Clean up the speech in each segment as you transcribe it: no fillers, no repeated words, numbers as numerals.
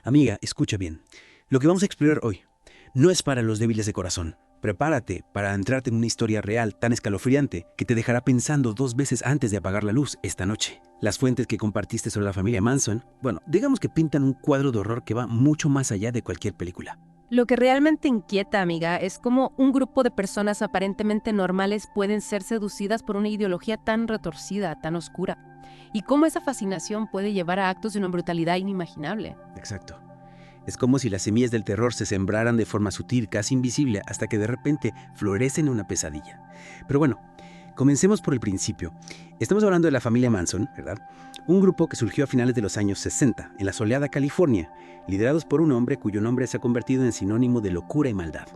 Amiga, escucha bien. Lo que vamos a explorar hoy no es para los débiles de corazón. Prepárate para entrarte en una historia real tan escalofriante que te dejará pensando 2 veces antes de apagar la luz esta noche. Las fuentes que compartiste sobre la familia Manson, bueno, digamos que pintan un cuadro de horror que va mucho más allá de cualquier película. Lo que realmente inquieta, amiga, es cómo un grupo de personas aparentemente normales pueden ser seducidas por una ideología tan retorcida, tan oscura, y cómo esa fascinación puede llevar a actos de una brutalidad inimaginable. Exacto. Es como si las semillas del terror se sembraran de forma sutil, casi invisible, hasta que de repente florecen en una pesadilla. Pero bueno, comencemos por el principio. Estamos hablando de la familia Manson, ¿verdad? Un grupo que surgió a finales de los años 60, en la soleada California, liderados por un hombre cuyo nombre se ha convertido en sinónimo de locura y maldad,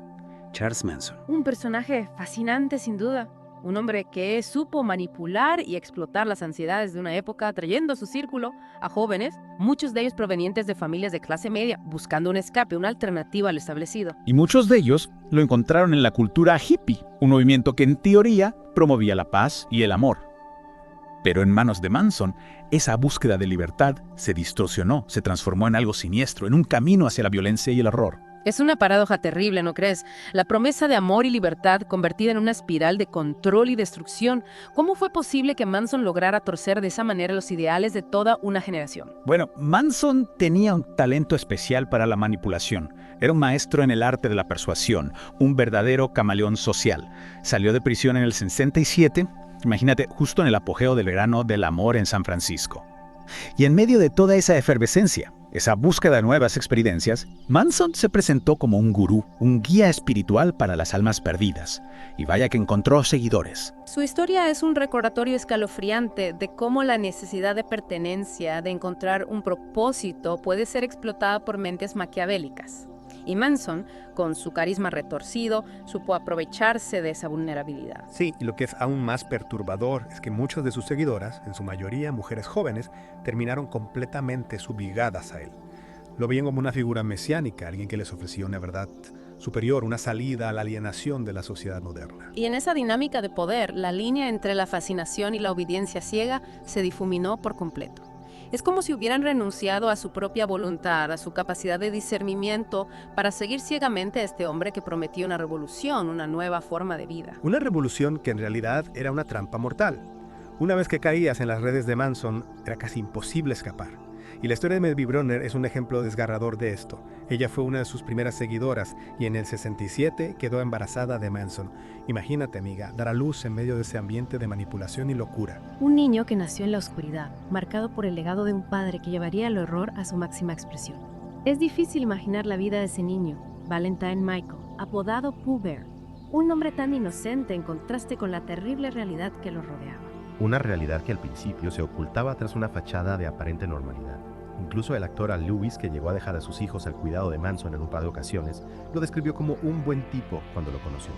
Charles Manson. Un personaje fascinante, sin duda. Un hombre que supo manipular y explotar las ansiedades de una época, trayendo a su círculo a jóvenes, muchos de ellos provenientes de familias de clase media, buscando un escape, una alternativa al establecido. Y muchos de ellos lo encontraron en la cultura hippie, un movimiento que en teoría promovía la paz y el amor. Pero en manos de Manson, esa búsqueda de libertad se distorsionó, se transformó en algo siniestro, en un camino hacia la violencia y el horror. Es una paradoja terrible, ¿no crees? La promesa de amor y libertad convertida en una espiral de control y destrucción. ¿Cómo fue posible que Manson lograra torcer de esa manera los ideales de toda una generación? Bueno, Manson tenía un talento especial para la manipulación. Era un maestro en el arte de la persuasión, un verdadero camaleón social. Salió de prisión en el 67, imagínate, justo en el apogeo del verano del amor en San Francisco. Y en medio de toda esa efervescencia, esa búsqueda de nuevas experiencias, Manson se presentó como un gurú, un guía espiritual para las almas perdidas. Y vaya que encontró seguidores. Su historia es un recordatorio escalofriante de cómo la necesidad de pertenencia, de encontrar un propósito, puede ser explotada por mentes maquiavélicas. Y Manson, con su carisma retorcido, supo aprovecharse de esa vulnerabilidad. Sí, y lo que es aún más perturbador es que muchas de sus seguidoras, en su mayoría mujeres jóvenes, terminaron completamente subyugadas a él. Lo veían como una figura mesiánica, alguien que les ofrecía una verdad superior, una salida a la alienación de la sociedad moderna. Y en esa dinámica de poder, la línea entre la fascinación y la obediencia ciega se difuminó por completo. Es como si hubieran renunciado a su propia voluntad, a su capacidad de discernimiento, para seguir ciegamente a este hombre que prometía una revolución, una nueva forma de vida. Una revolución que en realidad era una trampa mortal. Una vez que caías en las redes de Manson, era casi imposible escapar. Y la historia de Melville Bronner es un ejemplo desgarrador de esto. Ella fue una de sus primeras seguidoras y en el 67 quedó embarazada de Manson. Imagínate, amiga, dar a luz en medio de ese ambiente de manipulación y locura. Un niño que nació en la oscuridad, marcado por el legado de un padre que llevaría el horror a su máxima expresión. Es difícil imaginar la vida de ese niño, Valentine Michael, apodado Pooh Bear. Un nombre tan inocente en contraste con la terrible realidad que lo rodeaba. Una realidad que al principio se ocultaba tras una fachada de aparente normalidad. Incluso el actor Al Lewis, que llegó a dejar a sus hijos al cuidado de Manson en un par de ocasiones, lo describió como un buen tipo cuando lo conoció.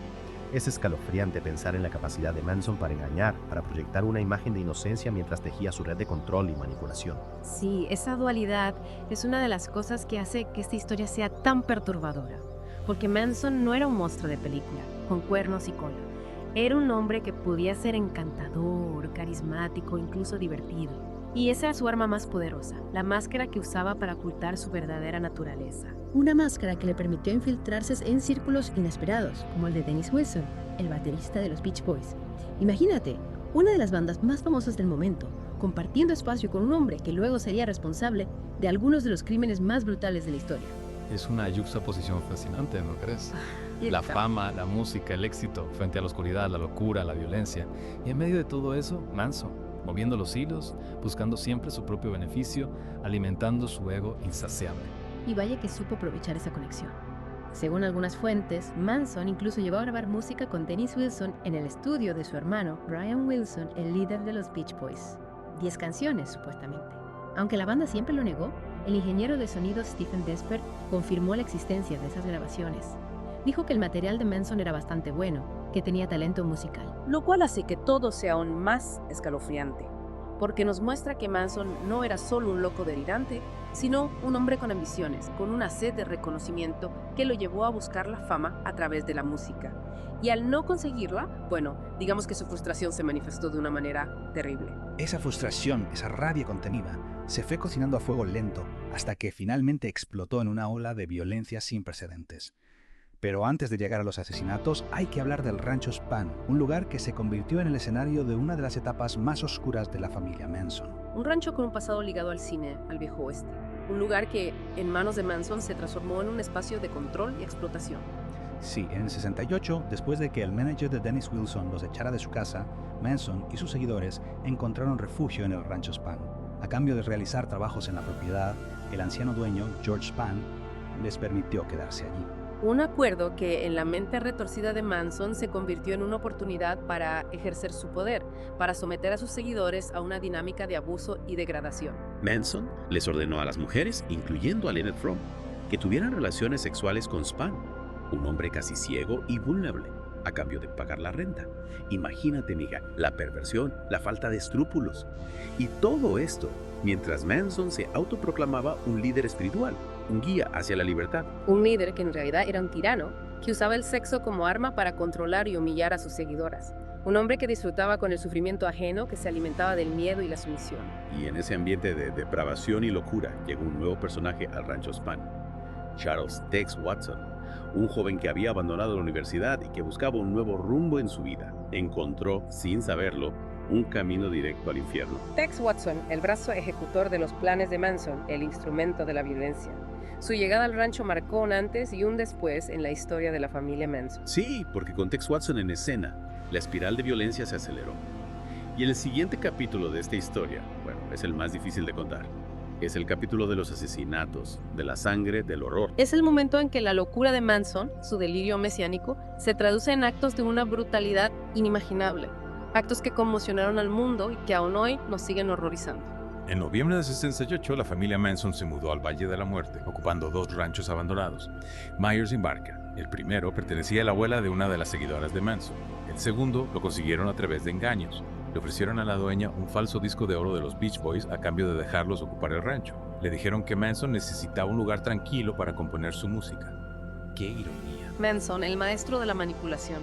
Es escalofriante pensar en la capacidad de Manson para engañar, para proyectar una imagen de inocencia mientras tejía su red de control y manipulación. Sí, esa dualidad es una de las cosas que hace que esta historia sea tan perturbadora. Porque Manson no era un monstruo de película, con cuernos y cola. Era un hombre que podía ser encantador, carismático, incluso divertido. Y esa era su arma más poderosa, la máscara que usaba para ocultar su verdadera naturaleza. Una máscara que le permitió infiltrarse en círculos inesperados, como el de Dennis Wilson, el baterista de los Beach Boys. Imagínate, una de las bandas más famosas del momento, compartiendo espacio con un hombre que luego sería responsable de algunos de los crímenes más brutales de la historia. Es una juxtaposición fascinante, ¿no crees? La fama, la música, el éxito, frente a la oscuridad, la locura, la violencia. Y en medio de todo eso, Manson, moviendo los hilos, buscando siempre su propio beneficio, alimentando su ego insaciable. Y vaya que supo aprovechar esa conexión. Según algunas fuentes, Manson incluso llegó a grabar música con Dennis Wilson en el estudio de su hermano Brian Wilson, el líder de los Beach Boys. 10 canciones, supuestamente. Aunque la banda siempre lo negó, el ingeniero de sonido Stephen Desper confirmó la existencia de esas grabaciones. Dijo que el material de Manson era bastante bueno, que tenía talento musical. Lo cual hace que todo sea aún más escalofriante, porque nos muestra que Manson no era solo un loco delirante, sino un hombre con ambiciones, con una sed de reconocimiento que lo llevó a buscar la fama a través de la música. Y al no conseguirla, bueno, digamos que su frustración se manifestó de una manera terrible. Esa frustración, esa rabia contenida, se fue cocinando a fuego lento hasta que finalmente explotó en una ola de violencia sin precedentes. Pero antes de llegar a los asesinatos, hay que hablar del Rancho Spahn, un lugar que se convirtió en el escenario de una de las etapas más oscuras de la familia Manson. Un rancho con un pasado ligado al cine, al viejo oeste. Un lugar que, en manos de Manson, se transformó en un espacio de control y explotación. Sí, en el 68, después de que el manager de Dennis Wilson los echara de su casa, Manson y sus seguidores encontraron refugio en el Rancho Spahn. A cambio de realizar trabajos en la propiedad, el anciano dueño, George Spahn, les permitió quedarse allí. Un acuerdo que en la mente retorcida de Manson se convirtió en una oportunidad para ejercer su poder, para someter a sus seguidores a una dinámica de abuso y degradación. Manson les ordenó a las mujeres, incluyendo a Lynette Fromm, que tuvieran relaciones sexuales con Spahn, un hombre casi ciego y vulnerable, a cambio de pagar la renta. Imagínate, amiga, la perversión, la falta de escrúpulos. Y todo esto mientras Manson se autoproclamaba un líder espiritual, un guía hacia la libertad. Un líder que en realidad era un tirano, que usaba el sexo como arma para controlar y humillar a sus seguidoras. Un hombre que disfrutaba con el sufrimiento ajeno, que se alimentaba del miedo y la sumisión. Y en ese ambiente de depravación y locura llegó un nuevo personaje al Rancho Spahn, Charles Tex Watson, un joven que había abandonado la universidad y que buscaba un nuevo rumbo en su vida. Encontró, sin saberlo, un camino directo al infierno. Tex Watson, el brazo ejecutor de los planes de Manson, el instrumento de la violencia. Su llegada al rancho marcó un antes y un después en la historia de la familia Manson. Sí, porque con Tex Watson en escena, la espiral de violencia se aceleró. Y el siguiente capítulo de esta historia, bueno, es el más difícil de contar. Es el capítulo de los asesinatos, de la sangre, del horror. Es el momento en que la locura de Manson, su delirio mesiánico, se traduce en actos de una brutalidad inimaginable. Actos que conmocionaron al mundo y que aún hoy nos siguen horrorizando. En noviembre de 68, la familia Manson se mudó al Valle de la Muerte, ocupando 2 ranchos abandonados, Myers y Barker. El primero pertenecía a la abuela de una de las seguidoras de Manson. El segundo lo consiguieron a través de engaños. Le ofrecieron a la dueña un falso disco de oro de los Beach Boys a cambio de dejarlos ocupar el rancho. Le dijeron que Manson necesitaba un lugar tranquilo para componer su música. ¡Qué ironía! Manson, el maestro de la manipulación.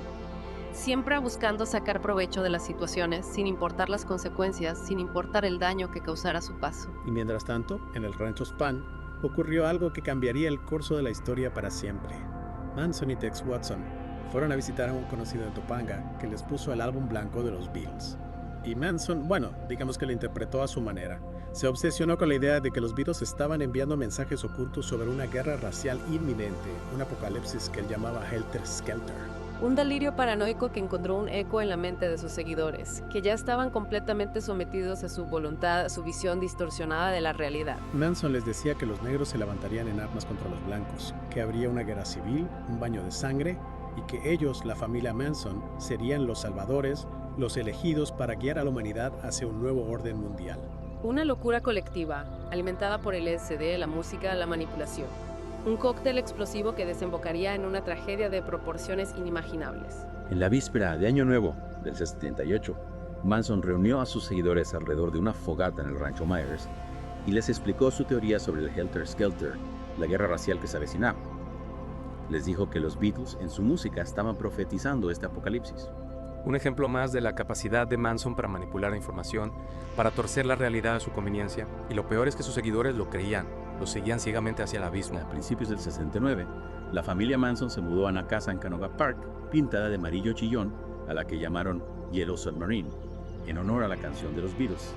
Siempre buscando sacar provecho de las situaciones, sin importar las consecuencias, sin importar el daño que causara su paso. Y mientras tanto, en el Rancho Spahn, ocurrió algo que cambiaría el curso de la historia para siempre. Manson y Tex Watson fueron a visitar a un conocido de Topanga que les puso el álbum blanco de los Beatles. Y Manson, digamos que lo interpretó a su manera. Se obsesionó con la idea de que los Beatles estaban enviando mensajes ocultos sobre una guerra racial inminente, un apocalipsis que él llamaba Helter Skelter. Un delirio paranoico que encontró un eco en la mente de sus seguidores, que ya estaban completamente sometidos a su voluntad, a su visión distorsionada de la realidad. Manson les decía que los negros se levantarían en armas contra los blancos, que habría una guerra civil, un baño de sangre, y que ellos, la familia Manson, serían los salvadores, los elegidos para guiar a la humanidad hacia un nuevo orden mundial. Una locura colectiva, alimentada por el LSD, la música, la manipulación. Un cóctel explosivo que desembocaría en una tragedia de proporciones inimaginables. En la víspera de Año Nuevo del 78, Manson reunió a sus seguidores alrededor de una fogata en el rancho Myers y les explicó su teoría sobre el Helter Skelter, la guerra racial que se avecinaba. Les dijo que los Beatles en su música estaban profetizando este apocalipsis. Un ejemplo más de la capacidad de Manson para manipular la información, para torcer la realidad a su conveniencia, y lo peor es que sus seguidores lo creían, lo seguían ciegamente hacia el abismo. A principios del 69, la familia Manson se mudó a una casa en Canoga Park, pintada de amarillo chillón, a la que llamaron Yellow Submarine, en honor a la canción de los Beatles.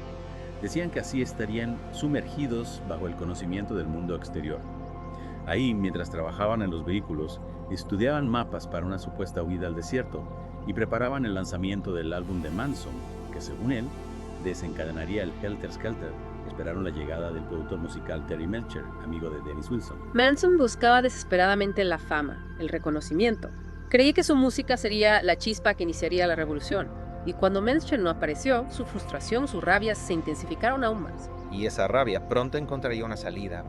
Decían que así estarían sumergidos bajo el conocimiento del mundo exterior. Ahí, mientras trabajaban en los vehículos, estudiaban mapas para una supuesta huida al desierto y preparaban el lanzamiento del álbum de Manson, que según él, desencadenaría el Helter Skelter. Esperaron la llegada del productor musical Terry Melcher, amigo de Dennis Wilson. Manson buscaba desesperadamente la fama, el reconocimiento. Creía que su música sería la chispa que iniciaría la revolución. Y cuando Melcher no apareció, su frustración, su rabia se intensificaron aún más. Y esa rabia pronto encontraría una salida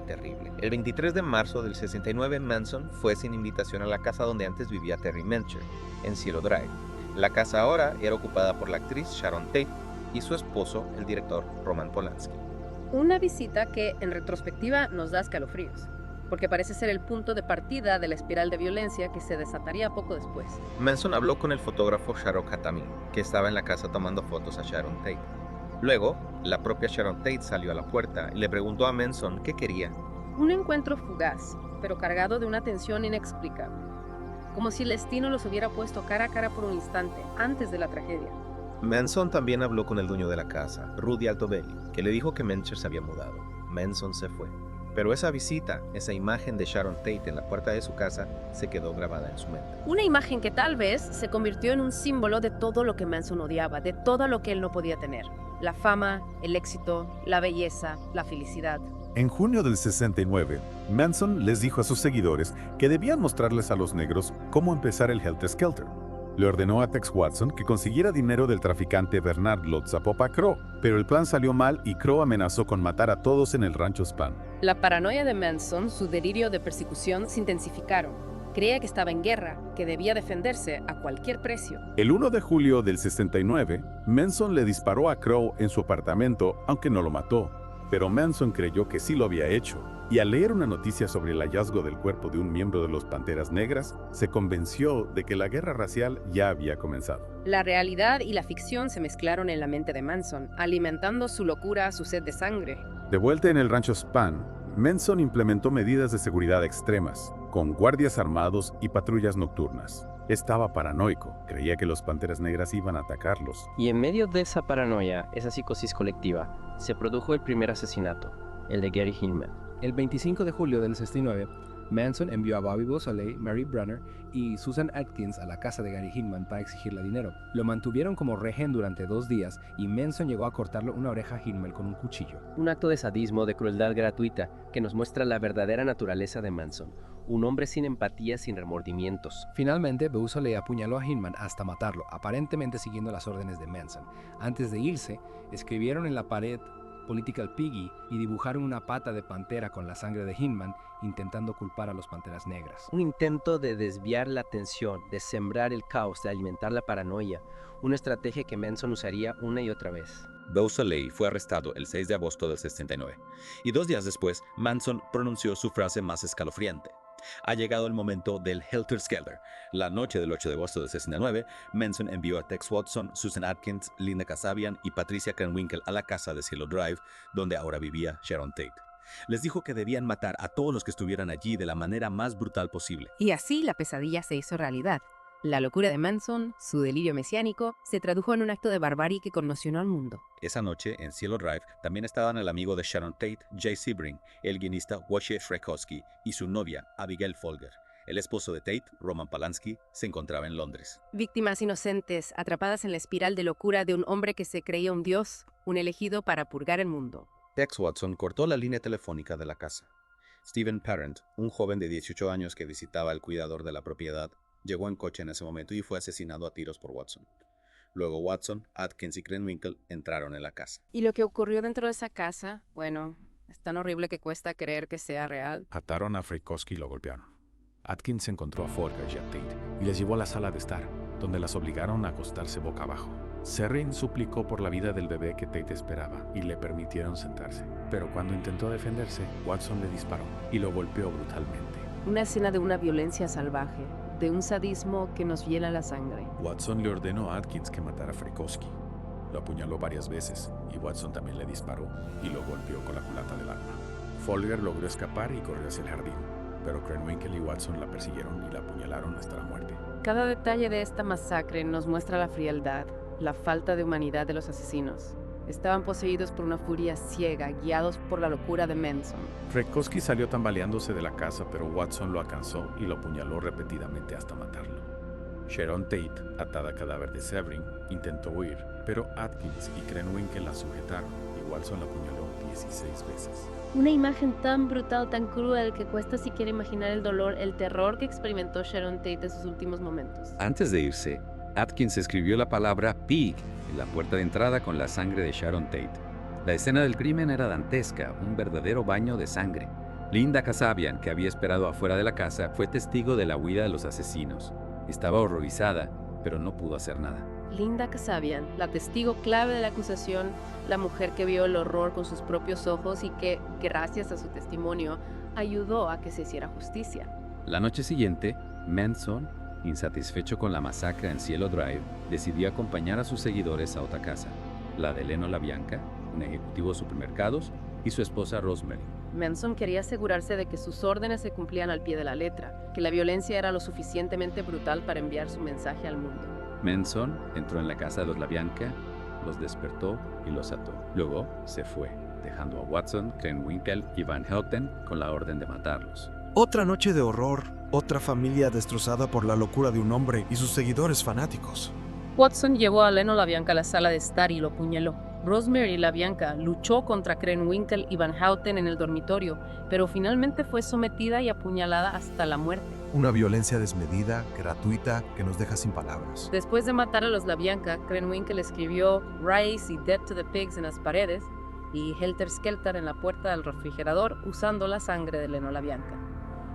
terrible. El 23 de marzo del 69, Manson fue sin invitación a la casa donde antes vivía Terry Melcher, en Cielo Drive. La casa ahora era ocupada por la actriz Sharon Tate y su esposo, el director Roman Polanski. Una visita que, en retrospectiva, nos da escalofríos, porque parece ser el punto de partida de la espiral de violencia que se desataría poco después. Manson habló con el fotógrafo Sharon Hatami, que estaba en la casa tomando fotos a Sharon Tate. Luego, la propia Sharon Tate salió a la puerta y le preguntó a Manson qué quería. Un encuentro fugaz, pero cargado de una tensión inexplicable. Como si el destino los hubiera puesto cara a cara por un instante, antes de la tragedia. Manson también habló con el dueño de la casa, Rudy Altobelli, que le dijo que Mencher se había mudado. Manson se fue. Pero esa visita, esa imagen de Sharon Tate en la puerta de su casa, se quedó grabada en su mente. Una imagen que tal vez se convirtió en un símbolo de todo lo que Manson odiaba, de todo lo que él no podía tener. La fama, el éxito, la belleza, la felicidad. En junio del 69, Manson les dijo a sus seguidores que debían mostrarles a los negros cómo empezar el Helter Skelter. Le ordenó a Tex Watson que consiguiera dinero del traficante Bernard Lotzapopa Crow, pero el plan salió mal y Crow amenazó con matar a todos en el rancho Span. La paranoia de Manson, su delirio de persecución se intensificaron. Creía que estaba en guerra, que debía defenderse a cualquier precio. El 1 de julio del 69, Manson le disparó a Crow en su apartamento, aunque no lo mató. Pero Manson creyó que sí lo había hecho, y al leer una noticia sobre el hallazgo del cuerpo de un miembro de los Panteras Negras, se convenció de que la guerra racial ya había comenzado. La realidad y la ficción se mezclaron en la mente de Manson, alimentando su locura, su sed de sangre. De vuelta en el rancho Span, Manson implementó medidas de seguridad extremas, con guardias armados y patrullas nocturnas. Estaba paranoico, creía que los Panteras Negras iban a atacarlos. Y en medio de esa paranoia, esa psicosis colectiva, se produjo el primer asesinato, el de Gary Hinman. El 25 de julio del 69, Manson envió a Bobby Beausoleil, Mary Brunner y Susan Atkins a la casa de Gary Hinman para exigirle dinero. Lo mantuvieron como rehén durante 2 días y Manson llegó a cortarle una oreja a Hinman con un cuchillo. Un acto de sadismo, de crueldad gratuita, que nos muestra la verdadera naturaleza de Manson. Un hombre sin empatía, sin remordimientos. Finalmente, Beausoleil apuñaló a Hinman hasta matarlo, aparentemente siguiendo las órdenes de Manson. Antes de irse, escribieron en la pared Political Piggy y dibujaron una pata de pantera con la sangre de Hinman, intentando culpar a los Panteras Negras. Un intento de desviar la atención, de sembrar el caos, de alimentar la paranoia. Una estrategia que Manson usaría una y otra vez. Beausoleil fue arrestado el 6 de agosto del 69, y 2 días después, Manson pronunció su frase más escalofriante. Ha llegado el momento del Helter Skelter. La noche del 8 de agosto del 69, Manson envió a Tex Watson, Susan Atkins, Linda Kasabian y Patricia Krenwinkel a la casa de Cielo Drive, donde ahora vivía Sharon Tate. Les dijo que debían matar a todos los que estuvieran allí de la manera más brutal posible. Y así la pesadilla se hizo realidad. La locura de Manson, su delirio mesiánico, se tradujo en un acto de barbarie que conmocionó al mundo. Esa noche, en Cielo Drive, también estaban el amigo de Sharon Tate, Jay Sebring, el guionista Wojciech Frykowski y su novia, Abigail Folger. El esposo de Tate, Roman Polanski, se encontraba en Londres. Víctimas inocentes, atrapadas en la espiral de locura de un hombre que se creía un dios, un elegido para purgar el mundo. Tex Watson cortó la línea telefónica de la casa. Stephen Parent, un joven de 18 años que visitaba al cuidador de la propiedad, llegó en coche en ese momento y fue asesinado a tiros por Watson. Luego Watson, Atkins y Krenwinkel entraron en la casa. Y lo que ocurrió dentro de esa casa, bueno, es tan horrible que cuesta creer que sea real. Ataron a Frykowski y lo golpearon. Atkins encontró a Folger y a Tate y les llevó a la sala de estar, donde las obligaron a acostarse boca abajo. Serrin suplicó por la vida del bebé que Tate esperaba y le permitieron sentarse. Pero cuando intentó defenderse, Watson le disparó y lo golpeó brutalmente. Una escena de una violencia salvaje, de un sadismo que nos hiela la sangre. Watson le ordenó a Atkins que matara a Frykowski. Lo apuñaló varias veces y Watson también le disparó y lo golpeó con la culata del arma. Folger logró escapar y corrió hacia el jardín, pero Krenwinkel y Watson la persiguieron y la apuñalaron hasta la muerte. Cada detalle de esta masacre nos muestra la frialdad, la falta de humanidad de los asesinos. Estaban poseídos por una furia ciega, guiados por la locura de Manson. Frykowski salió tambaleándose de la casa, pero Watson lo alcanzó y lo apuñaló repetidamente hasta matarlo. Sharon Tate, atada al cadáver de Sebring, intentó huir, pero Atkins y Krenwinkel la sujetaron y Watson la apuñaló 16 veces. Una imagen tan brutal, tan cruel, que cuesta siquiera imaginar el dolor, el terror que experimentó Sharon Tate en sus últimos momentos. Antes de irse, Atkins escribió la palabra pig en la puerta de entrada con la sangre de Sharon Tate. La escena del crimen era dantesca, un verdadero baño de sangre. Linda Kasabian, que había esperado afuera de la casa, fue testigo de la huida de los asesinos. Estaba horrorizada, pero no pudo hacer nada. Linda Kasabian, la testigo clave de la acusación, la mujer que vio el horror con sus propios ojos y que, gracias a su testimonio, ayudó a que se hiciera justicia. La noche siguiente, Manson, insatisfecho con la masacre en Cielo Drive, decidió acompañar a sus seguidores a otra casa. la de Leno LaBianca, un ejecutivo de supermercados, y su esposa Rosemary. Manson quería asegurarse de que sus órdenes se cumplían al pie de la letra, que la violencia era lo suficientemente brutal para enviar su mensaje al mundo. Manson entró en la casa de los LaBianca, los despertó y los ató. Luego se fue, dejando a Watson, Krenwinkel y Van Houten con la orden de matarlos. Otra noche de horror, otra familia destrozada por la locura de un hombre y sus seguidores fanáticos. Watson llevó a Leno LaBianca a la sala de estar y lo apuñaló. Rosemary LaBianca luchó contra Krenwinkel y Van Houten en el dormitorio, pero finalmente fue sometida y apuñalada hasta la muerte. Una violencia desmedida, gratuita, que nos deja sin palabras. Después de matar a los LaBianca, Krenwinkel escribió Rise y Dead to the Pigs en las paredes y Helter Skelter en la puerta del refrigerador usando la sangre de Leno LaBianca.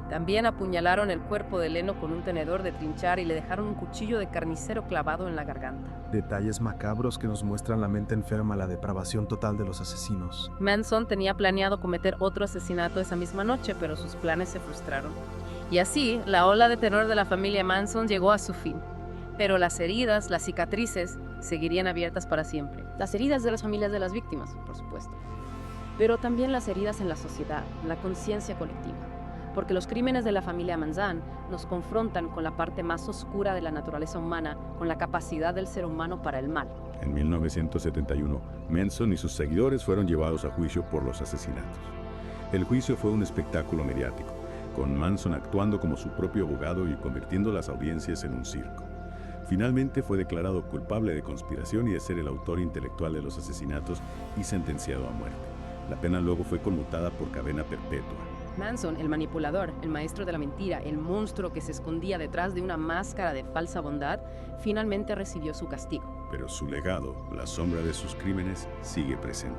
También apuñalaron el cuerpo de Leno con un tenedor de trinchar y le dejaron un cuchillo de carnicero clavado en la garganta. Detalles macabros que nos muestran la mente enferma, la depravación total de los asesinos. Manson tenía planeado cometer otro asesinato esa misma noche, pero sus planes se frustraron. Y así, la ola de terror de la familia Manson llegó a su fin. Pero las heridas, las cicatrices, seguirían abiertas para siempre. Las heridas de las familias de las víctimas, por supuesto. Pero también las heridas en la sociedad, en la conciencia colectiva. Porque los crímenes de la familia Manson nos confrontan con la parte más oscura de la naturaleza humana, con la capacidad del ser humano para el mal. En 1971, Manson y sus seguidores fueron llevados a juicio por los asesinatos. El juicio fue un espectáculo mediático, con Manson actuando como su propio abogado y convirtiendo las audiencias en un circo. Finalmente fue declarado culpable de conspiración y de ser el autor intelectual de los asesinatos y sentenciado a muerte. La pena luego fue conmutada por cadena perpetua. Manson, el manipulador, el maestro de la mentira, el monstruo que se escondía detrás de una máscara de falsa bondad, finalmente recibió su castigo. Pero su legado, la sombra de sus crímenes, sigue presente.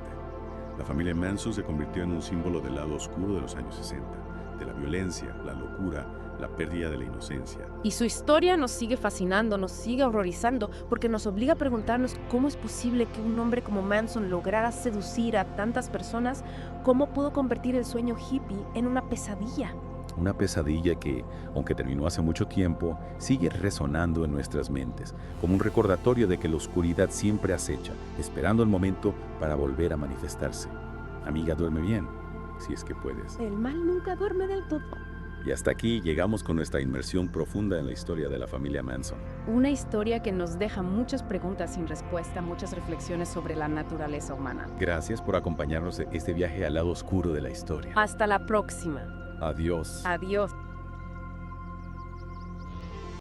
La familia Manson se convirtió en un símbolo del lado oscuro de los años 60, de la violencia, la locura, la pérdida de la inocencia. Y su historia nos sigue fascinando, nos sigue horrorizando, porque nos obliga a preguntarnos cómo es posible que un hombre como Manson lograra seducir a tantas personas, cómo pudo convertir el sueño hippie en una pesadilla. Una pesadilla que, aunque terminó hace mucho tiempo, sigue resonando en nuestras mentes, como un recordatorio de que la oscuridad siempre acecha, esperando el momento para volver a manifestarse. Amiga, duerme bien, si es que puedes. El mal nunca duerme del todo. Y hasta aquí llegamos con nuestra inmersión profunda en la historia de la familia Manson. Una historia que nos deja muchas preguntas sin respuesta, muchas reflexiones sobre la naturaleza humana. Gracias por acompañarnos en este viaje al lado oscuro de la historia. Hasta la próxima. Adiós. Adiós.